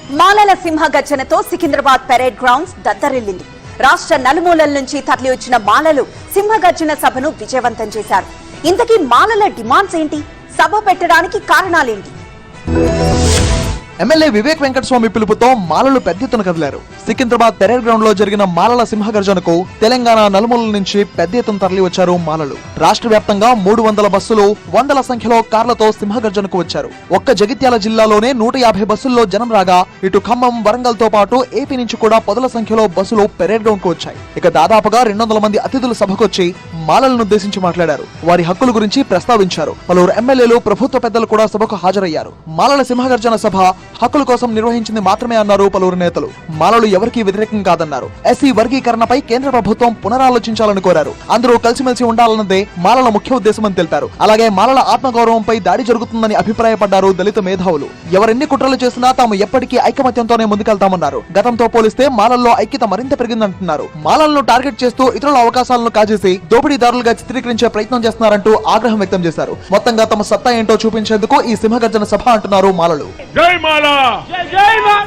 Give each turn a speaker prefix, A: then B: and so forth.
A: మాలల సింహ గర్జనతో Secunderabad parade grounds దద్దరిల్లింది. రాష్ట్ర నలుమూలల నుంచి తరలి వచ్చిన మాలలు సింహగర్జన సభను విజయవంతం చేశారు. ఇంతకీ మాలల డిమాండ్స్ ఏంటి? సభ పెట్టడానికి కారణాలేంటి?
B: ఎమ్మెల్యే వివేక్ వెంకటస్వామి పిలుపుతో మాలలు పెద్ద ఎత్తున కదిలారు. సికింద్రాబాద్ పెరేడ్ గ్రౌండ్ లో జరిగిన మాలల సింహగర్జనకు తెలంగాణ నలుమూలల నుంచి పెద్ద ఎత్తున తరలి వచ్చారు మాలలు. రాష్ట్ర వ్యాప్తంగా 300 బస్సులు, వందల సంఖ్యలో కార్లతో సింహగర్జనకు వచ్చారు. ఒక్క జగిత్యాల జిల్లాలోనే 150 బస్సుల్లో జనం రాగా, ఇటు ఖమ్మం, వరంగల్ తో పాటు ఏపీ నుంచి కూడా పదుల సంఖ్యలో బస్సులు పెరేడ్ గ్రౌండ్ కు వచ్చాయి. ఇక దాదాపుగా 200 మంది అతిథులు సభకొచ్చి మాలలను ఉద్దేశించి మాట్లాడారు. వారి హక్కుల గురించి ప్రస్తావించారు. పలువురు ఎమ్మెల్యేలు, ప్రభుత్వ పెద్దలు కూడా సభకు హాజరయ్యారు. మాలల సింహగర్జన సభ హక్కుల కోసం నిర్వహించింది మాత్రమే అన్నారు పలువురు నేతలు. మాలలు ఎవరికీ వ్యతిరేకం కాదన్నారు. ఎస్సీ వర్గీకరణపై కేంద్ర ప్రభుత్వం పునరాలోచించాలని కోరారు. అందరూ కలిసిమెలిసి ఉండాలన్నదే మాలల ముఖ్య ఉద్దేశమని తెలిపారు. అలాగే మాలల ఆత్మగౌరవంపై దాడి జరుగుతుందని అభిప్రాయపడ్డారు దళిత మేధావులు. ఎవరెన్ని కుట్రలు చేసినా తాము ఎప్పటికీ ఐకమత్యంతోనే ముందుకెళ్తామన్నారు. గతంతో పోలిస్తే మాలల్లో ఐక్యత మరింత పెరిగిందంటున్నారు. మాలలను టార్గెట్ చేస్తూ ఇతరుల అవకాశాలను కాజేసి దోపిడీదారులుగా చిత్రీకరించే ప్రయత్నం చేస్తున్నారంటూ ఆగ్రహం వ్యక్తం చేశారు. మొత్తంగా తమ సత్తా ఏంటో చూపించేందుకు ఈ సింహగర్జన సభ అంటున్నారు మాలలు.
C: జై మాల, జై జై మాల.